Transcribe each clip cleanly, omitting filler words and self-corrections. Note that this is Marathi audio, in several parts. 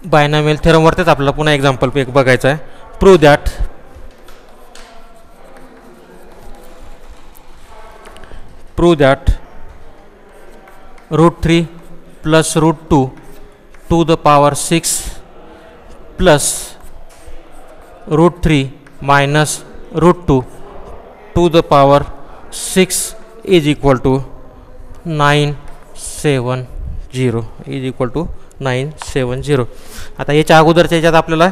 बायनॉमियल थेरमवरतीच आपल्याला पुन्हा एक्झाम्पल एक बघायचं आहे. Prove that √3 plus √2 to the power 6 plus √3 minus √2 to the power 6 is equal to 970 आता याच्या अगोदरच्या याच्यात आपल्याला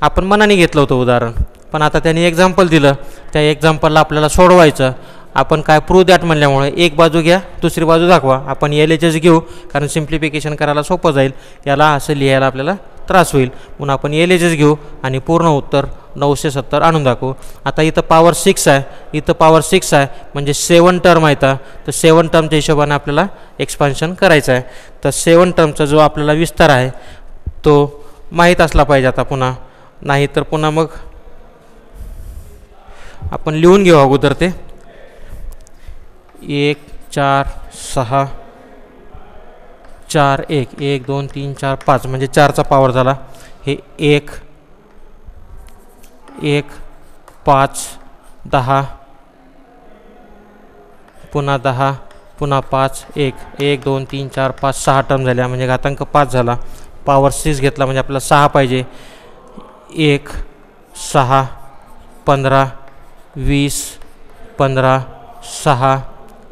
आपण मनाने घेतलं होतं उदाहरण, पण आता त्यांनी एक्झाम्पल दिलं, त्या एक्झाम्पलला आपल्याला सोडवायचं. आपण काय प्रूव्ह दॅट म्हणल्यामुळे एक बाजू घ्या दुसरी बाजू दाखवा. आपण LHS घेऊ कारण सिम्प्लिफिकेशन करायला सोपं जाईल, याला असं लिहायला आपल्याला त्रास होईल म्हणून आपण LHS घेऊ आणि पूर्ण उत्तर 970 आणून दाखवू. आता इथं पॉवर 6 आहे, इथं पॉवर 6 आहे म्हणजे 7 टर्म आहेत. तर 7 टर्मच्या हिशोबाने आपल्याला एक्सपान्शन करायचं आहे. तर 7 टर्मचा जो आपल्याला विस्तार आहे तो माहीत असला पाहिजे. आता पुन्हा नाही तर पुन्हा मग आपण लिहून घेऊ अगोदर ते 1 4 6 4 1 1 2 3 4 5 म्हणजे 4चा पॉवर झाला. हे 1 1 5 10 पुन्हा 10 पुन्हा 5 1 1 2 3 4 5 6 टर्म झाल्या म्हणजे घातांक 5 झाला. पॉवर 6 घेतला म्हणजे आपल्याला 6 पाहिजे. 1 6 15 20 15 6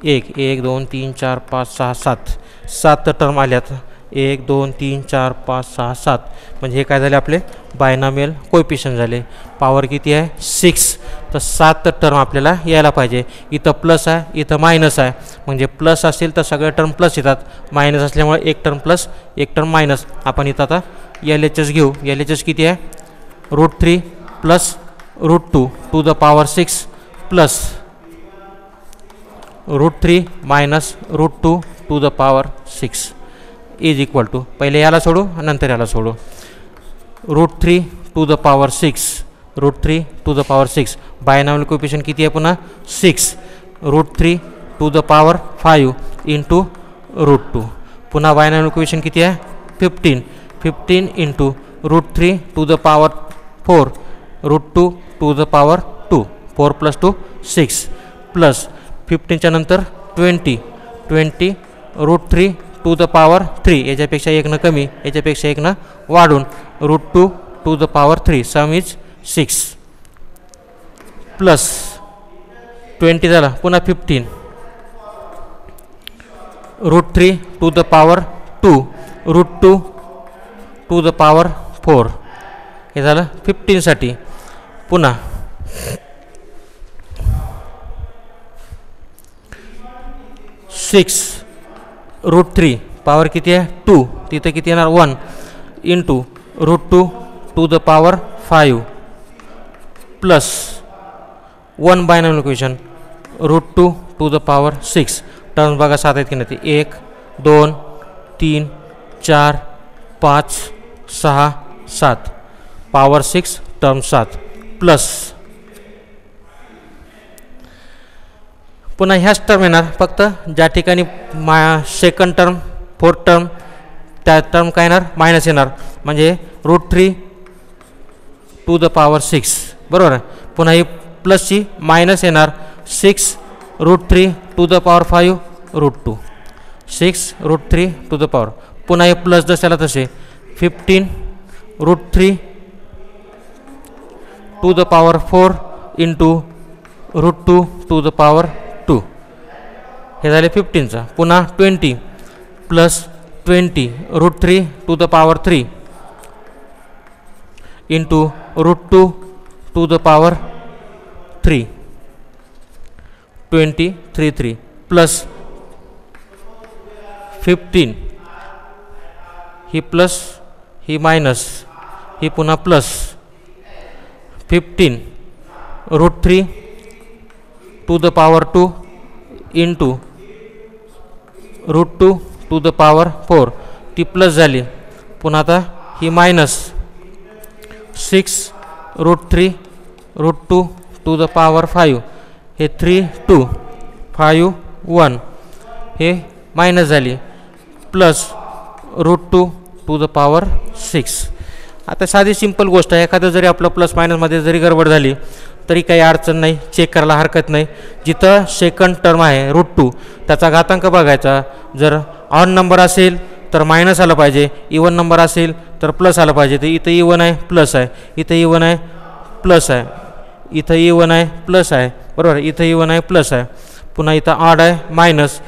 1 1 2 3 4 5 6 7 टर्म आल्यात. 1 2 3 4 5 6 7 म्हणजे हे काय झाले आपले बायनॉमियल कोएफिशियंट झाले. पॉवर किती आहे 6, तर 7 टर्म आपल्याला यायला पाहिजे. इथं प्लस आहे इथं मायनस आहे म्हणजे प्लस असेल तर सगळे टर्म प्लस येतात, मायनस असल्यामुळे एक टर्म प्लस एक टर्म मायनस. आपण इथं आता LHS घेऊ. LHS किती आहे √3 plus √2 to the power 6 plus √3 minus √2 to the power 6 is equal to पहिले याला सोडू नंतर याला सोडू. √3 to the power 6 √3 to the power 6 binomial coefficient किती आहे पुन्हा 6. √3 टू द पॉवर 5 इंटू √2 पुन्हा बायनॉमियल कोएफिशियंट किती आहे 15 into √3 to the power 4 √2 to the power 2 4 plus 2 6 plus 15च्या नंतर 20 √3 टू द पॉवर 3 याच्यापेक्षा 1 कमी याच्यापेक्षा 1 वाढून √2 to the power 3 sum is 6 plus 20 झाला पुन्हा 15 √3 to the power 2 √2 to the power 4 हे झालं 15साठी. पुन्हा 6 √3 पॉवर किती आहे 2 तिथं किती येणार 1 into √2 to the power 5 plus 1 binomial equation √2 to the power 6 terms बघा 7 आहेत की नाही 1 2 3 4 5 6 7 पॉवर 6 टर्म 7 प्लस पुन्हा ह्याच टर्म येणार फक्त ज्या ठिकाणी सेकंड टर्म फोर्थ टर्म त्या टर्म काय येणार मायनस येणार म्हणजे √3 टू द पॉवर 6 बरोबर आहे. पुन्हा ही प्लसची मायनस येणार 6 √3 to the power 5 √2 6 √3 to the power पुन्हा हे प्लस जशाला तसे 15 √3 to the power 4 into √2 to the power 2 हे झाले 15चा. पुन्हा 20 plus 20 √3 to the power 3 into √2 to the power 3 23 plus 15 ही प्लस ही मायनस ही पुन्हा plus 15 √3 to the power 2 into √2 to the power 4 ती प्लस झाली. पुन्हा आता ही मायनस 6 √3 √2 टू द पॉवर 5 हे 3 2 5 1 हे मायनस झाली plus √2 to to the power 6. आता साधी सिंपल गोष्ट आहे, एखादं जरी आपलं प्लस मायनसमध्ये जरी गडबड झाली तरी काही अडचण नाही, चेक करायला हरकत नाही. जिथं सेकंड टर्म आहे √2 त्याचा घातांक बघायचा. जर ऑड नंबर असेल तर मायनस आलं पाहिजे, इवन नंबर असेल तर प्लस आलं पाहिजे. तर इथं इवन आहे प्लस आहे, इथं इवन आहे प्लस आहे, इथं इवन आहे प्लस आहे, बरोबर. इथं इवन आहे प्लस आहे. पुन्हा इथं ऑड आहे मायनस,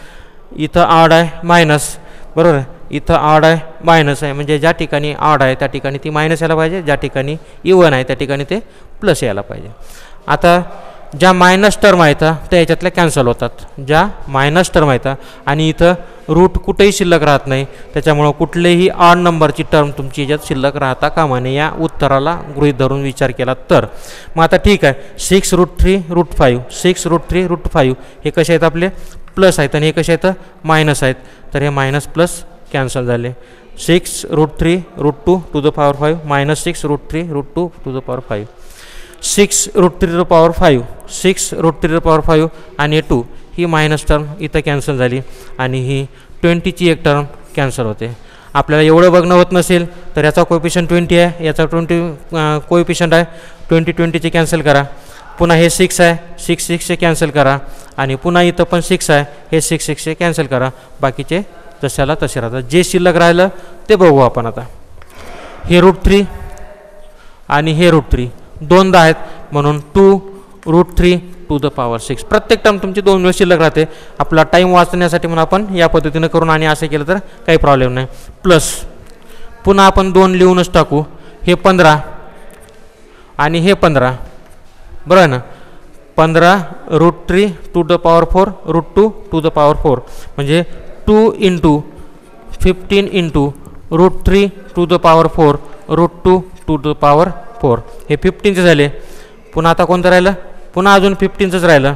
इथं ऑड आहे मायनस, बरोबर. इथं ऑड आहे मायनस आहे. म्हणजे ज्या ठिकाणी ऑड आहे त्या ठिकाणी ती मायनस यायला पाहिजे, ज्या ठिकाणी इवन आहे त्या ठिकाणी ते प्लस यायला पाहिजे. आता ज्या मायनस टर्म आहेत त्या याच्यातल्या कॅन्सल होतात, ज्या मायनस टर्म आहेत. आणि इथं रूट कुठेही शिल्लक राहत नाही, त्याच्यामुळं कुठलेही ऑड नंबरची टर्म तुमची याच्यात शिल्लक राहता कामा नये, या उत्तराला गृहीत धरून विचार केला तर. मग आता ठीक आहे, 6√3√5 6√3√5 हे कसे आहेत आपले प्लस आहेत आणि हे कसे आहेत मायनस आहेत. तर हे मायनस प्लस कॅन्सल झाले. 6√3√2 to the power 5 minus 6√3√2 to the power 5. 6√3 6√3 आणि 2 ही मायनस टर्म इथं कॅन्सल झाली आणि ही 20ची एक टर्म कॅन्सल होते. आपल्याला एवढं बघणं होत नसेल तर याचा कोएफिशियंट 20 आहे, याचा 20 कोएफिशियंट आहे, 20चे कॅन्सल करा. पुन्हा हे 6 आहे, 6चे कॅन्सल करा आणि पुन्हा इथं पण 6 आहे, हे 6चे कॅन्सल करा. बाकीचे जशाला तसे राहतात. जे शिल्लक राहिलं ते बघू आपण आता. हे √3 आणि हे √3 दोनदा आहेत म्हणून 2√3 टू द पॉवर 6. प्रत्येक टर्म तुमची 2 वेळ शिल्लक राहते. आपला टाईम वाचण्यासाठी म्हणून आपण या पद्धतीनं करून आणि असं केलं तर काही प्रॉब्लेम नाही. प्लस पुन्हा आपण 2 लिहूनच टाकू. हे 15 आणि हे 15, बरं आहे ना. 15√3 to the power 4 √2 to the power 4 म्हणजे 2 × 15 × √3 to the power 4 √2 to the power 4. हे 15चे झाले. पुन्हा आता कोणतं राहिलं, पुन्हा अजून 15चंच राहिलं.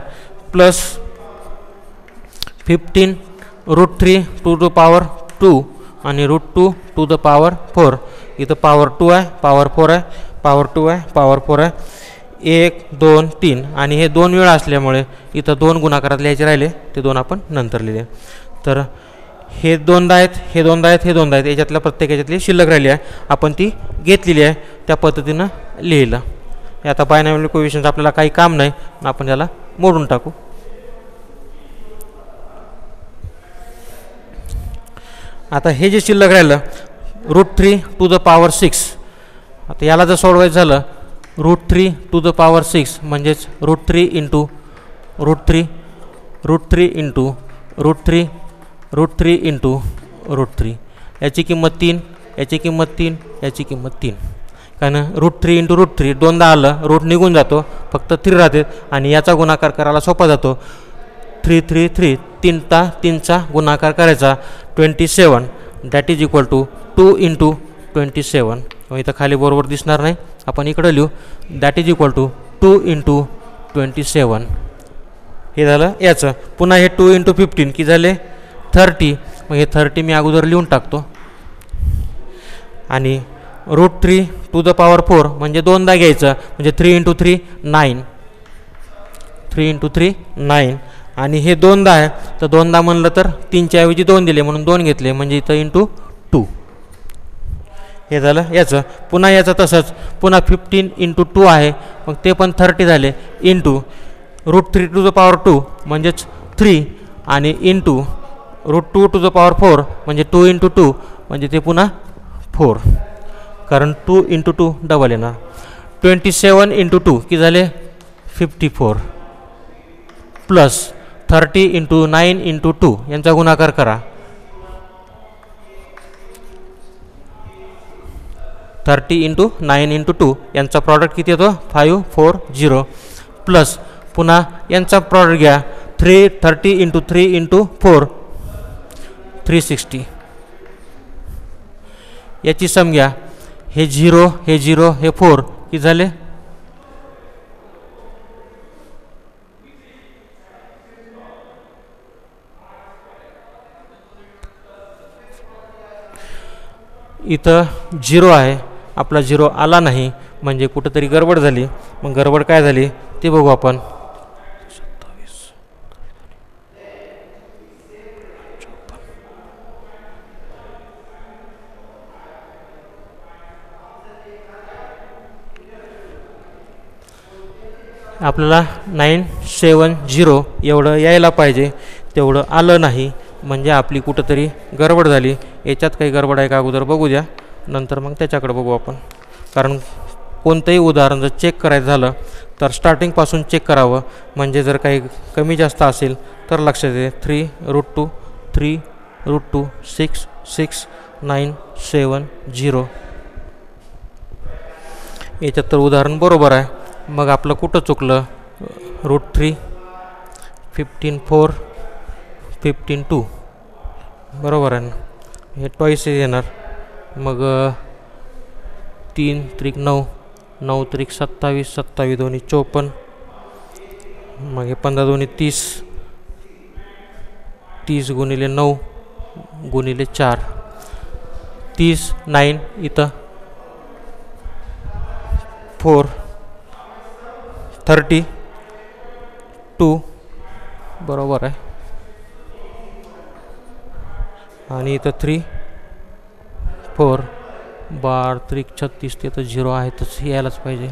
प्लस 15√3 टू द पॉवर 2 आणि √2 टू द पॉवर 4. इथं पॉवर 2 आहे, पॉवर 4 आहे, पॉवर 2 आहे, पॉवर 4 आहे. 1 2 3 आणि हे 2 वेळा असल्यामुळे इथं 2 गुणाकारात लिहायचे राहिले, ते 2 आपण नंतर लिहिले. तर हे 2दा आहेत, हे 2दा आहेत, हे 2दा आहेत. याच्यातल्या प्रत्येक याच्यातली शिल्लक राहिली आहे, आपण ती घेतलेली आहे, त्या पद्धतीनं लिहिलं. हे आता बायनॉमियल कोएफिशियंट आपल्याला काही काम नाही, आपण त्याला मोडून टाकू. आता हे जे शिल्लक राहिलं √3 टू द पॉवर 6. आता याला जर सोडवायचं झालं √3 टू द पॉवर 6 म्हणजेच √3 × √3 √3 × √3 √3 × √3. याची किंमत 3, याची किंमत 3, याची किंमत 3. कारण √3 × √3 दोनदा आलं, रूट निघून जातो, फक्त 3 राहते आणि याचा गुणाकार करायला सोपा जातो. 3 3 3 3चा गुणाकार करायचा 27 दॅट इज इक्वल टू 2 × 27. इथं खाली बरोबर दिसणार नाही, आपण इकडं लिहू दॅट इज इक्वल टू 2 × 27. हे झालं याचं. पुन्हा हे 2 × 15 की झाले 30. मग हे 30 मी अगोदर लिहून टाकतो. आणि √3 टू द पॉवर 4 म्हणजे दोनदा घ्यायचं, म्हणजे 3 × 3 9, 3 × 3 9. आणि हे दोनदा आहे, तर दोनदा म्हणलं तर 3च्या ऐवजी 2 दिले म्हणून 2 घेतले, म्हणजे इथं × 2. हे झालं याचं. पुन्हा याचं तसंच, पुन्हा 15 × 2 आहे, मग ते पण 30 झाले. × √3 टू द पॉवर 2 म्हणजेच 3 आणि × √2 टू द पॉवर 4 म्हणजे 2 × 2 म्हणजे ते पुन्हा 4, कारण 2 × 2 डबल येणार. 27 × 2 की झाले 54 प्लस 30 × 9 × 2 यांचा गुणाकार करा. 30 × 9 × 2 यांचा प्रॉडक्ट किती येतो 540 प्लस पुन्हा यांचा प्रॉडक्ट घ्या 30 × 3 × 4 360. याची सम घ्या, हे 0 हे 0 हे 4 की झाले इथं 0 आहे, आपला 0 आला नाही म्हणजे कुठंतरी गडबड झाली. मग गडबड काय झाली ते बघू आपण. आपल्याला 970 एवढं यायला पाहिजे, तेवढं आलं नाही, म्हणजे आपली कुठंतरी गडबड झाली. याच्यात काही गडबड आहे का अगोदर बघू द्या, नंतर मग त्याच्याकडे बघू आपण. कारण कोणतंही उदाहरण जर चेक करायचं झालं तर स्टार्टिंगपासून चेक करावं, म्हणजे जर काही कमी जास्त असेल तर लक्षात येते. 3√2 3√2 6 6 9 7 0. याच्यात तर उदाहरण बरोबर आहे. मग आपलं कुठं चुकलं? √3 15 4 15 2 बरोबर आहे ना, हे ट्वाईस येणार. मग 3 त्रिक 9 9 त्रिक 27 27 दोन्ही 54. मग हे 15 दोन्ही 30 30 गुणिले 9 गुणिले 4 30 9 इथं 4 32 बरोबर आहे. आणि इथं 3 4 12 त्रिक 36 ते तर 0 आहे, तच यायलाच पाहिजे.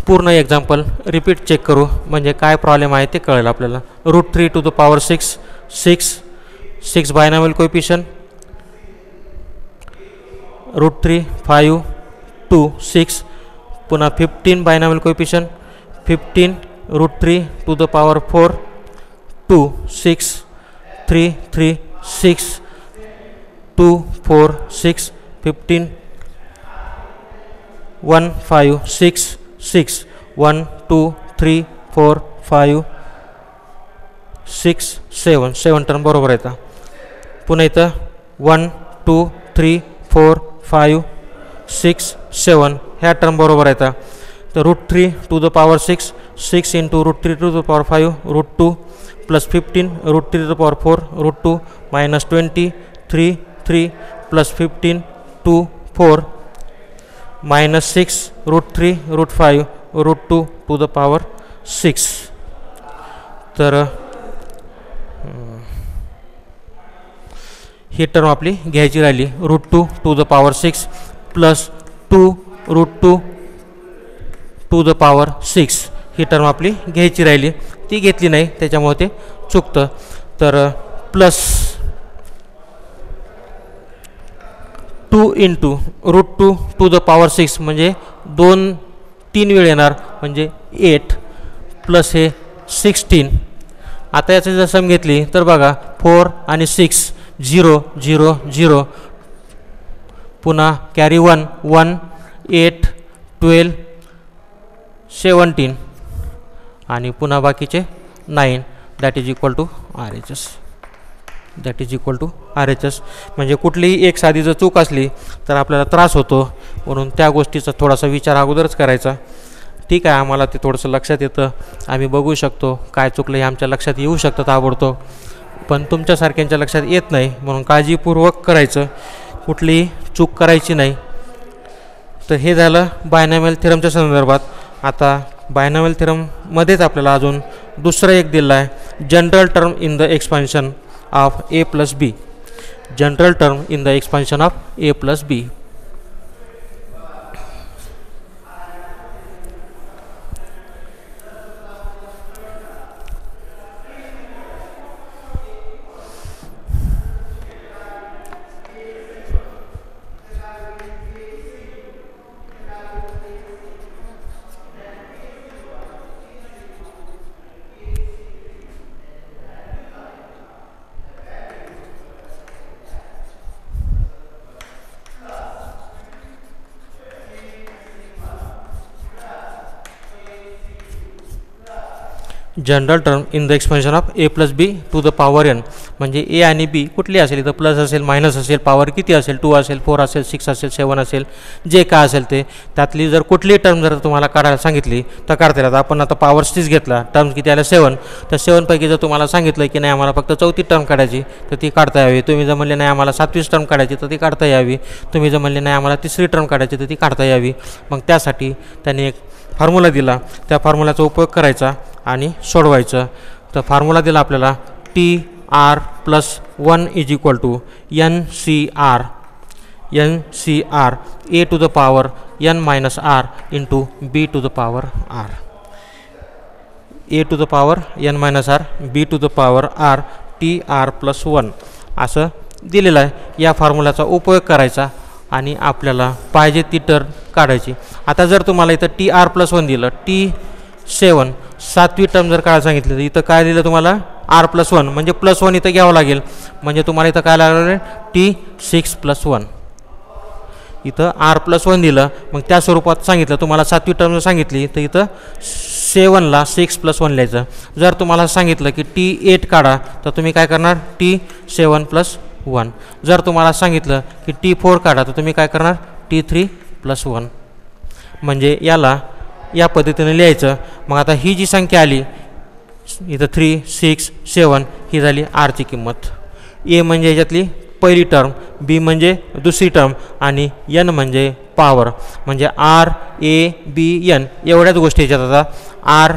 पूर्ण एक्झाम्पल रिपीट चेक करू, म्हणजे काय प्रॉब्लेम आहे ते कळेल आपल्याला. √3 to the power 6 6 binomial coefficient. √3 5 2 6 पुन्हा 15 binomial coefficient. 15 √3 to the power 4 2 6 3 3 6 2 4 6 15 1 5 6 6 1 2 3 4 5 6 7 7 term बरोबर येतं. पुन्हा इथं 1 2 3 4 5 6 7 ह्या टर्म बरोबर येतात. तर √3 to the power 6 6 into √3 to the power 5 √2 plus 15 √3 to the power 4 √2 minus 20 3 3 plus 15 2 4 minus 6 √3 √5 √2 to the power 6. तर ही टर्म आपली घ्यायची राहिली. √2 to the power 6 plus 2 √2 to the power 6 he term आपली घ्यायची राहिली, ती घेतली नाही, त्याच्यामुळे ते चुकतं. तर plus 2 into √2 to the power 6 म्हणजे 3 वेळ येणार, म्हणजे 8 प्लस हे 16. आता याची जर सम घेतली तर बघा 4 आणि 6 0 0 0 पुन्हा कॅरी 1 1 8 12 17 आणि पुन्हा बाकीचे 9 that is equal to RHS. That is equal to RHS. म्हणजे कुठलीही एक साधी जर चूक असली तर आपल्याला त्रास होतो, म्हणून त्या गोष्टीचा थोडासा विचार अगोदरच करायचा. ठीक आहे, आम्हाला ते थोडंसं लक्षात येतं, आम्ही बघू शकतो काय चुकलं हे आमच्या लक्षात येऊ शकतं ताबडतोब, पण तुमच्यासारख्यांच्या लक्षात येत नाही, म्हणून काळजीपूर्वक करायचं, कुठलीही चूक करायची नाही. तर हे झालं बायनॉमियल थेरमच्या संदर्भात. आता बायनॉमियल थेरममध्येच आपल्याला अजून दुसरं एक दिलं आहे, general term in the expansion of A plus B. General term in the expansion of A plus B. General term in the expansion of A plus B to the power n. म्हणजे A आणि B कुठली असेल, इथं प्लस असेल मायनस असेल, पॉवर किती असेल, 2 असेल 4 असेल 6 असेल 7 असेल, जे काय असेल ते, त्यातली जर कुठली टर्म जर तुम्हाला काढायला सांगितली तर काढता येतात. आपण आता पॉवर 6 घेतला, टर्म्स किती आल्या 7, तर 7पैकी जर तुम्हाला सांगितलं की नाही आम्हाला फक्त 4थी टर्म काढायची तर ती काढता यावी. तुम्ही जर म्हणले नाही आम्हाला 7वीच टर्म काढायची तर ती काढता यावी. तुम्ही जर म्हणले नाही आम्हाला 3री टर्म काढायची तर ती काढता यावी. मग त्यासाठी त्यांनी एक फॉर्म्युला दिला, त्या फॉर्म्युलाचा उपयोग करायचा आणि सोडवायचं. तर फॉर्म्युला दिला आपल्याला TR + 1 = NCR. N C R A to the power N minus R into B to the power R. A to the power N minus R B to the power R T R plus 1 असं दिलेलं आहे. या फॉर्म्युलाचा उपयोग करायचा आणि आपल्याला पाहिजे ती टर्म काढायची. आता जर तुम्हाला इथं टी आर प्लस 1 दिलं, T7 सातवी टर्म जर काढायला सांगितलं तर इथं काय दिलं तुम्हाला आर प्लस 1 म्हणजे प्लस 1 इथं घ्यावं लागेल. म्हणजे तुम्हाला इथं काय लागलं T6 प्लस 1. इथं आर प्लस 1 दिलं, मग त्या स्वरूपात सांगितलं तुम्हाला सातवी टर्म सांगितली तर इथं 7ला 6 प्लस 1 लिहायचं. जर तुम्हाला सांगितलं की T8 काढा तर तुम्ही काय करणार T7 प्लस 1. जर तुम्हाला सांगितलं की T4 काढा तर तुम्ही काय करणार T3 प्लस 1. म्हणजे याला या पद्धतीने लिहायचं. मग आता ही जी संख्या आली इथं 3, 6, 7 ही झाली आरची किंमत. ए म्हणजे याच्यातली पहिली टर्म, बी म्हणजे दुसरी टर्म आणि एन म्हणजे पॉवर. म्हणजे आर ए बी एन एवढ्याच गोष्टी याच्यात. आता आर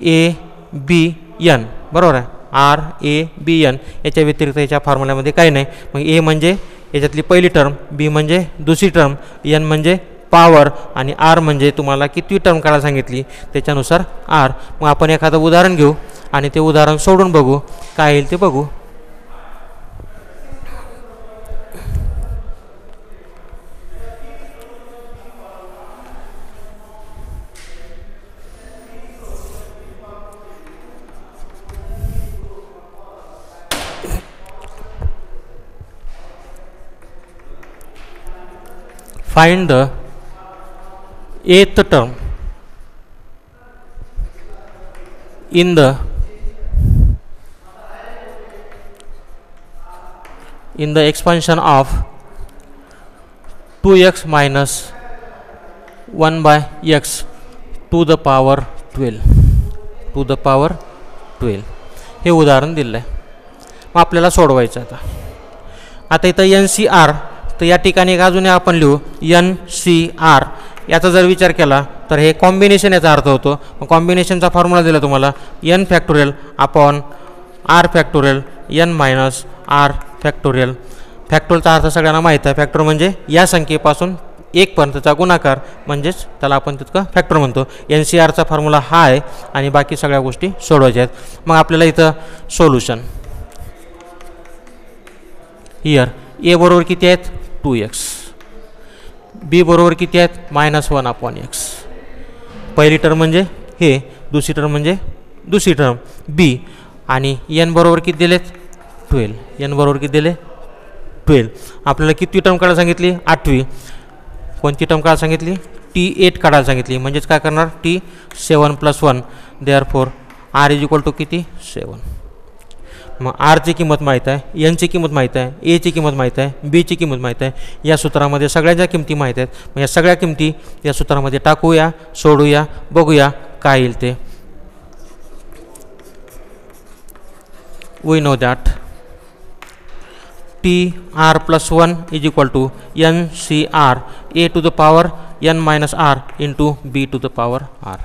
ए बी एन बरोबर आहे. आर ए बी एन याच्या व्यतिरिक्त याच्या फॉर्म्युल्यामध्ये काही नाही. मग ए म्हणजे याच्यातली पहिली टर्म, बी म्हणजे दुसरी टर्म, एन म्हणजे पॉवर आणि आर म्हणजे तुम्हाला किती टर्म काढायला सांगितली त्याच्यानुसार आर. मग आपण एखादं उदाहरण घेऊ आणि ते उदाहरण सोडून बघू काय येईल ते बघू. Find the eighth term in the expansion of 2x minus 1 by x to the power 12. हे उदाहरण दिलं आहे. मग आपल्याला सोडवायचं आता इथं एन सी आर तर या ठिकाणी एक अजून आपण लिहू एन सी आर. याचा जर विचार केला तर हे कॉम्बिनेशन याचा अर्थ होतो. मग कॉम्बिनेशनचा फॉर्म्युला दिला तुम्हाला N factorial upon R factorial N minus R factorial. फॅक्टोरियलचा अर्थ सगळ्यांना माहीत आहे. फॅक्टर म्हणजे या संख्येपासून 1 पर्यंतचा गुणाकार म्हणजेच त्याला आपण तितकं फॅक्टर म्हणतो. एन सी आरचा फॉर्म्युला हा आहे आणि बाकी सगळ्या गोष्टी सोडवायच्या आहेत. मग आपल्याला इथं सोल्युशन हिअर ए बरोबर किती आहेत 2x, बी बरोबर किती आहेत -1/x. पहिली टर्म म्हणजे हे, दुसरी टर्म म्हणजे दुसरी टर्म बी आणि एन बरोबर किती दिलेत 12. एन बरोबर किती दिले 12. आपल्याला किती टर्म काढायला सांगितली 8वी. कोणती टर्म काढायला सांगितली T8 काढायला सांगितली. म्हणजेच काय करणार T7 plus 1. Therefore R is equal to किती 7. मग आरची किंमत माहीत आहे, एनची किंमत माहीत आहे, एची किंमत माहीत आहे, बीची किंमत माहीत आहे. या सूत्रामध्ये सगळ्यांच्या किमती माहीत आहेत. मग या सगळ्या किमती या सूत्रामध्ये टाकूया, सोडूया, बघूया काय येईल ते. We know that TR plus 1 is equal to NCR A to the power n minus R into B to the power R.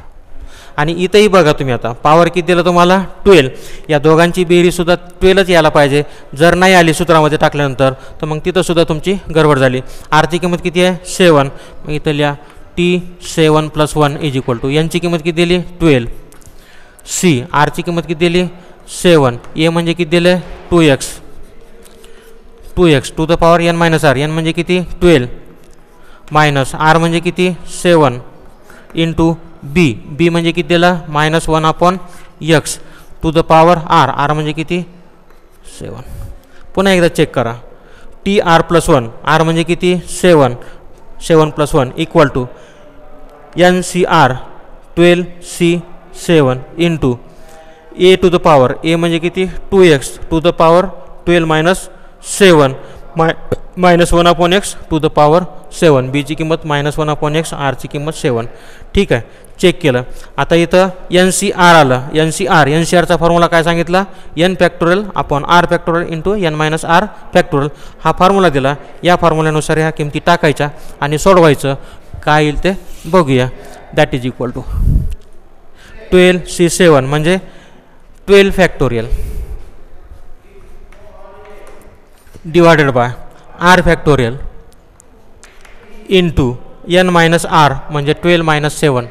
आणि इथंही बघा तुम्ही आता पॉवर किती दिलं तुम्हाला 12. या दोघांची बेरीजसुद्धा 12च यायला पाहिजे. जर नाही आली सूत्रामध्ये टाकल्यानंतर तर मग तिथंसुद्धा तुमची गडबड झाली. आरची किंमत किती आहे 7. मग इथं लिहा T7 plus 1 is equal to एनची किंमत किती दिली 12. सी आरची किंमत किती दिली 7. ए म्हणजे किती दिले 2x to the power n minus R. N म्हणजे किती 12 मायनस आर म्हणजे किती 7 इंटू बी म्हणजे किती दिला -1/x to the power R म्हणजे किती 7. पुन्हा एकदा चेक करा. TR प्लस 1 आर म्हणजे किती 7 plus 1 equal to NCR 12C7 into A to the power A म्हणजे किती 2x to the power 12 minus 7 -1/x to the power 7. बीची किंमत -1/x, आरची किंमत 7. ठीक आहे, चेक केलं. आता इथं NCR आलं. NCRचा फॉर्म्युला काय सांगितला n factorial upon R factorial into n minus R factorial. हा फॉर्म्युला दिला. या फॉर्म्युल्यानुसार ह्या किमती टाकायच्या आणि सोडवायचं. काय येईल ते बघूया. That is equal to 12C7 म्हणजे 12 factorial divided by R factorial into n minus R म्हणजे 12 minus 7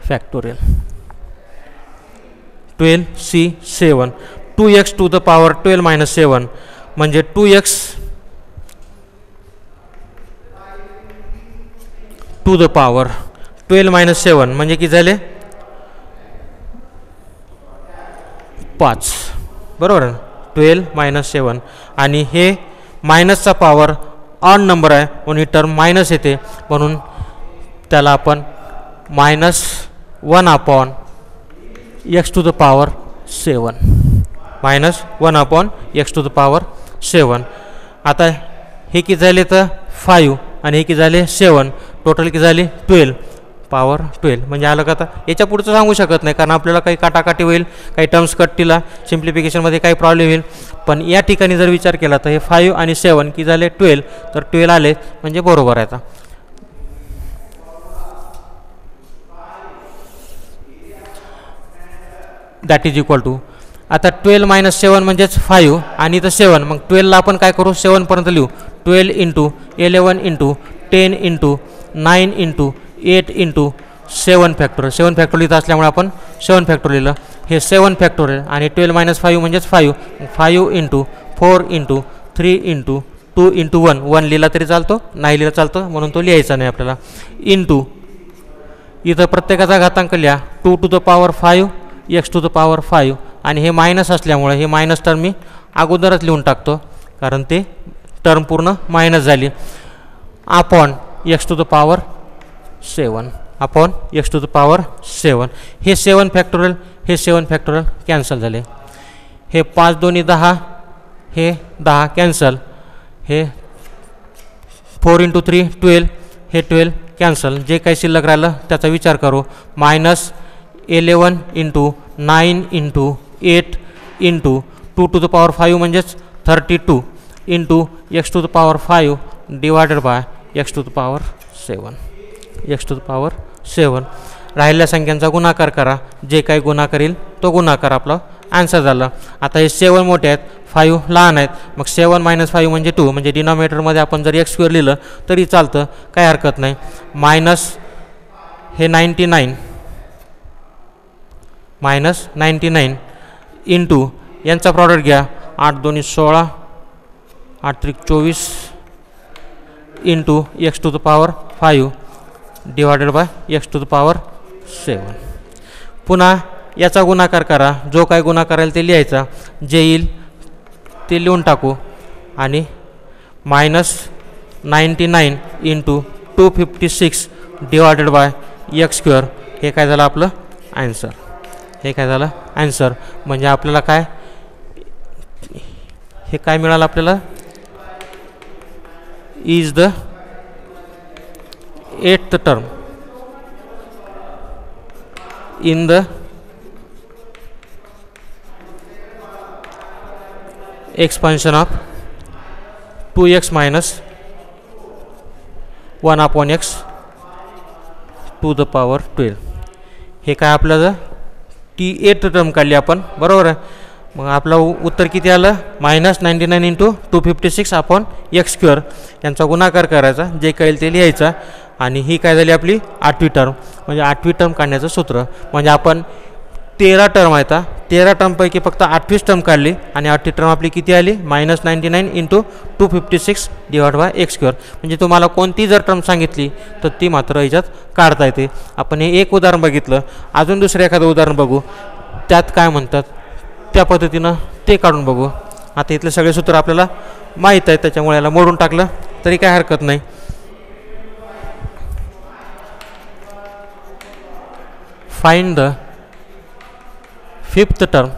factorial 12c7 2x to the power 12 minus 7 म्हणजे 2x to the power 12 minus 7 म्हणजे किती झाले 5 बरोबर आहे 12 मायनस 7 आणि हे मायनसचा पॉवर ऑन नंबर आहे म्हणून ही टर्म मायनस येते म्हणून त्याला आपण -1 x to the power 7 -1 x to the power 7 आता हे किती झाले तर 5 आणि हे किती झाले 7 टोटल किती झाले 12 पॉवर 12 म्हणजे आलं का आता याच्या पुढचं सांगू शकत नाही कारण आपल्याला काही काटाकाटी होईल काही टर्म्स कटतील सिम्प्लिफिकेशनमध्ये काही प्रॉब्लेम येईल पण या ठिकाणी जर विचार केला तर हे 5 आणि 7 किती झाले 12 तर 12 आले म्हणजे बरोबर आहे आता दॅट इज इक्वल टू आता 12 मायनस 7 म्हणजेच 5 आणि इथं 7 मग 12ला आपण काय करू 7 पर्यंत लिहू 12 into 11 into 10 into 9 into 8 into 7 factorial 7 factorial इथं असल्यामुळे आपण 7 फॅक्टोरियल लिहिलं हे 7 फॅक्टोरियल आणि 12 मायनस 5 म्हणजेच 5 इंटू 4 इंटू 3 इंटू 2 इंटू 1 लिहिला तरी चालतो नाही लिहिला चालतो म्हणून तो लिहायचा नाही आपल्याला इंटू इथं प्रत्येकाचा घातांक लिहा 2 to the power 5 x to the power 5 आणि हे मायनस असल्यामुळे हे मायनस टर्म मी अगोदरच लिहून टाकतो कारण ते टर्म पूर्ण मायनस झाली upon x to the power 7 upon x to the power 7 हे 7 फॅक्टोरियल कॅन्सल झाले हे 5 दोन्ही 10 हे 10 कॅन्सल हे 4 इंटू 3 12 हे 12 कॅन्सल जे काही शिल्लक राहिलं त्याचा विचार करू -11 into 9 into 8 into 2 to the power 5 म्हणजेच 32 into x to the power 5 divided by x to the power 7 राहिलेल्या संख्यांचा गुणाकार करा जे काही गुणाकार येईल तो गुणाकार आपला आन्सर झाला आता हे 7 मोठे आहेत 5 लहान आहेत मग 7 मायनस 5 म्हणजे 2 म्हणजे डिनॉमिनेटरमध्ये आपण जर x स्क्वेअर लिहिलं तरी चालतं काही हरकत नाही मायनस हे 99 इंटू यांचा प्रॉडक्ट घ्या 8 दोन्ही 16 8 त्रिक 24 into x to the power 5 divided by x to the power 7 पुन्हा याचा गुणाकार करा जो काय गुणाकार येईल ते लिहायचा जे येईल ते लिहून टाकू आणि -99 into 256 divided by x square हे काय झालं आपलं आन्सर म्हणजे आपल्याला काय हे काय मिळालं आपल्याला is the 8th term in the expansion of 2x minus 1 upon x to the power 12 हे काय आपल्याला ती 8th टर्म काढली आपण बरोबर आहे मग आपलं उत्तर किती आलं -99 इंटू 256 अपॉन x स्क्वेअर यांचा गुणाकार करायचा जे काही ते लिहायचा आणि ही काय झाली आपली 8वी टर्म म्हणजे 8वी टर्म काढण्याचं सूत्र म्हणजे आपण 13 टर्म आहेत 13 टर्मपैकी फक्त 8वीच टर्म काढली आणि 8वी टर्म आपली किती आली -99 into 256 divide by x square म्हणजे तुम्हाला कोणती जर टर्म सांगितली तर ती मात्र याच्यात काढता येते आपण हे एक उदाहरण बघितलं अजून दुसरं एखादं उदाहरण बघू त्यात काय म्हणतात त्या पद्धतीनं ते काढून बघू आता इथले सगळे सूत्र आपल्याला माहीत आहे त्याच्यामुळे याला मोडून टाकलं तरी काय हरकत नाही find the 5th term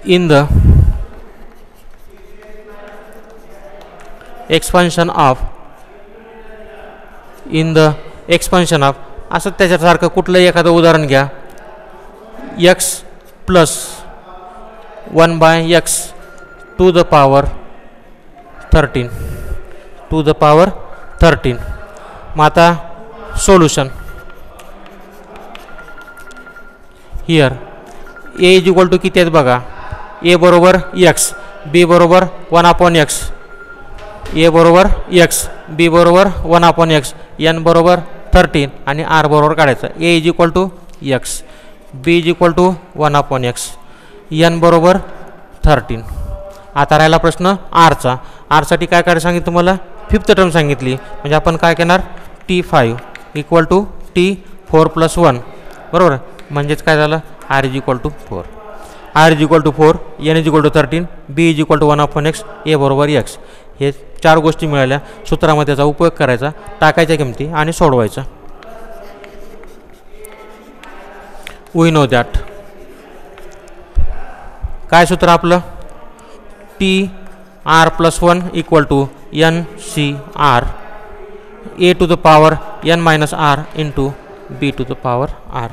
in the expansion of असं त्याच्यासारखं कुठलंही एखादं उदाहरण घ्या x plus 1/x to the power 13 मग आता solution here a is equal to किती आहेत बघा a बरोबर x b बरोबर 1/x ए बरोबर एक्स, बी बरोबर 1/x, एन बरोबर 13 आणि आर बरोबर काढायचं. A is equal to X, B is equal to 1/x, N बरोबर 13. आता राहिला प्रश्न आरचा. आरसाठी काय काढायचं सांगितलं तुम्हाला, फिफ्थ टर्म सांगितली, म्हणजे आपण काय करणार T5 इक्वल टू T4 + 1 बरोबर. म्हणजेच काय झालं r is equal to 4, r is equal to 4, n is equal to 13, b is equal to 1/x, a बरोबर एक्स. हे 4 गोष्टी मिळाल्या. सूत्रामध्ये त्याचा उपयोग करायचा, टाकायच्या किमती आणि सोडवायचा. वी नो दॅट काय सूत्र आपलं, TR+1 equal to NCR A to the power n minus R into B to the power r.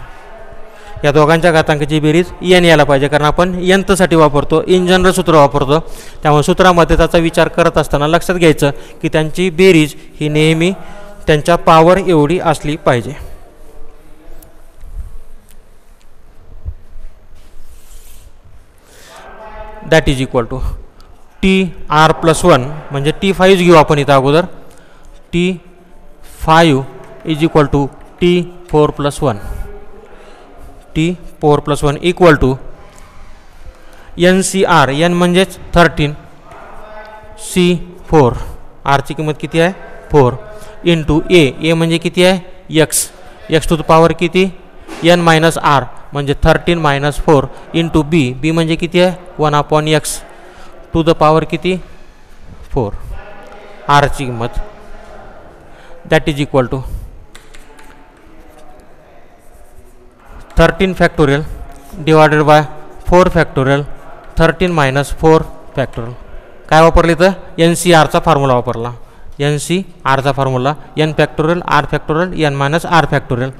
या दोघांच्या घातांकाची बेरीज n यायला पाहिजे, कारण आपण यंत्रसाठी वापरतो, इन जनरल सूत्र वापरतो. त्यामुळे सूत्रामध्ये त्याचा विचार करत असताना लक्षात घ्यायचं की त्यांची बेरीज ही नेहमी त्यांच्या पॉवर एवढी असली पाहिजे. That is equal to TR+1 म्हणजे T5 घेऊ आपण इथं अगोदर. T5 is equal to T4+1, T4+1 equal to NCR, n म्हणजेच 13, C4, आरची किंमत किती आहे 4, इंटू ए म्हणजे किती आहे x, x to the power किती n मायनस आर म्हणजे 13 - 4 इंटू बी म्हणजे किती आहे 1/x टू द पॉवर किती 4, आरची किंमत. That is equal to 13 factorial divided by 4 factorial 13 - 4 factorial. काय वापरलं इथं NCRचा फॉर्म्युला वापरला. NCRचा formula n factorial R factorial n minus R factorial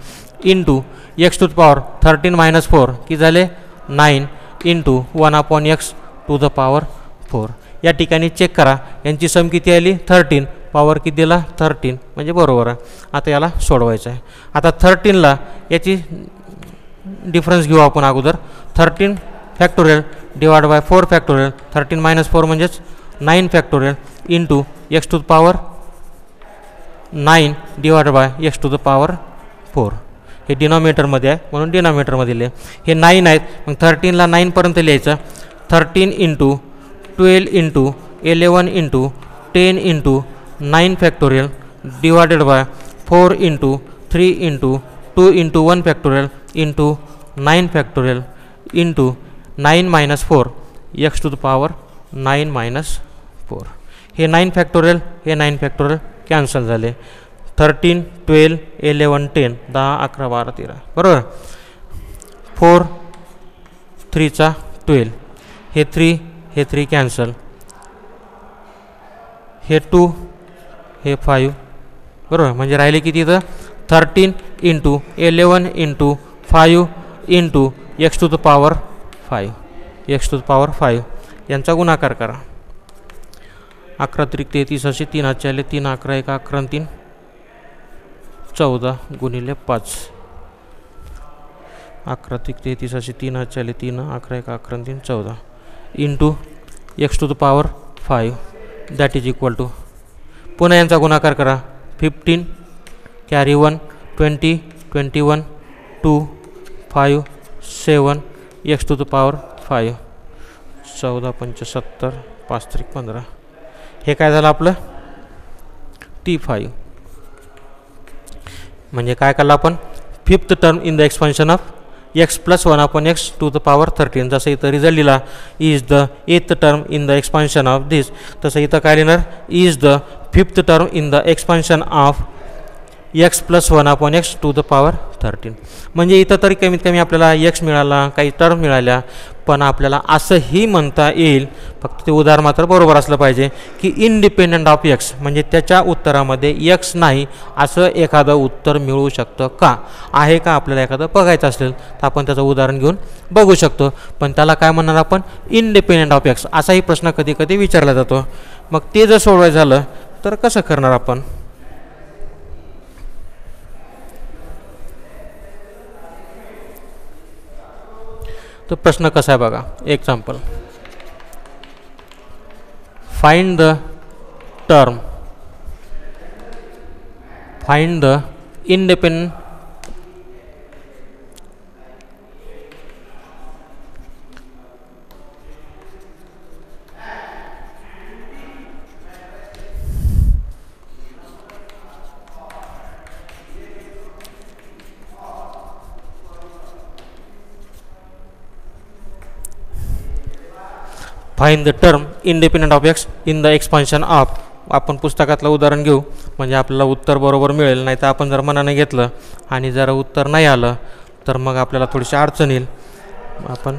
into x to the power 13 - 4 किती झाले 9 into 1/x to the power 4. या ठिकाणी चेक करा यांची सम किती आली 13, पॉवर किती दिला 13 म्हणजे बरोबर आहे. आता याला सोडवायचं आहे. आता 13ला याची डिफरन्स घेऊ आपण अगोदर. 13 फॅक्टोरियल डिवाइड बाय 4 फॅक्टोरियल 13 - 4 म्हणजेच 9 factorial into x to the power 9 divide by x to the power 4. हे डिनॉमिनेटरमध्ये आहे म्हणून डिनॉमिनेटरमध्ये लिहिले. हे 9 आहेत मग 13ला 9पर्यंत लिहायचं. 13 into 12 into 11 into 10 into 9 factorial divided by 4 into 3 into 2 into 1 factorial into 9 factorial into 9 - 4 x to the power 9 - 4. हे 9 फॅक्टोरियल हे 9 फॅक्टोरियल कॅन्सल झाले. 13 12 11 10 10 11 12 13 बरोबर. 4 3 12 हे 3 कॅन्सल. हे 2 हे 5 बरोबर. म्हणजे राहिले किती इथं 13 into 11 into 5 into x to the power 5 x to the power 5 यांचा गुणाकार करा. 11 त्रिक 33 असे 3 हातचे आले 3 11 1 11 3 14 गुणिले 5. 11 त्रिक 33 असे 3 हातचे आले 3 11 1 11 3 14 into x to the power 5 that is equal to पुन्हा यांचा गुणाकार करा. 15 carry 1 20 21 2 5 7 x to the power 5 14 75 5 त्रिक 15. हे काय झालं आपलं T5. म्हणजे काय केलं आपण fifth term in the expansion of x + 1/x to the power 13. जसं इथं रिझल्ट लिहिला is the 8th term in the expansion of this, तसं इथं काय लिहिणार is the 5th term in the expansion of x + 1/x to the power 13. म्हणजे इथं तरी कमीत कमी आपल्याला x मिळाला, काही टर्म मिळाल्या, पण आपल्याला असंही म्हणता येईल, फक्त ते उदाहरण मात्र बरोबर असलं पाहिजे, की इंडिपेंडंट ऑफ x म्हणजे त्याच्या उत्तरामध्ये x नाही असं एखादं उत्तर मिळू शकतं का, आहे का आपल्याला एखादं बघायचं असेल तर आपण त्याचं उदाहरण घेऊन बघू शकतो. पण त्याला काय म्हणणार आपण इंडिपेंडंट ऑफ x असाही प्रश्न कधी कधी विचारला जातो. मग ते जर सोडवायचं झालं तर कसं करणार आपण. तो प्रश्न कसा आहे बघा. Example find the term. Find the independent find the term independent of x in the expansion of. आपण पुस्तकातलं उदाहरण घेऊ म्हणजे आपल्याला उत्तर बरोबर मिळेल. नाही तर आपण जर मनाने घेतलं आणि जर उत्तर नाही आलं तर मग आपल्याला थोडीशी अडचण येईल. आपण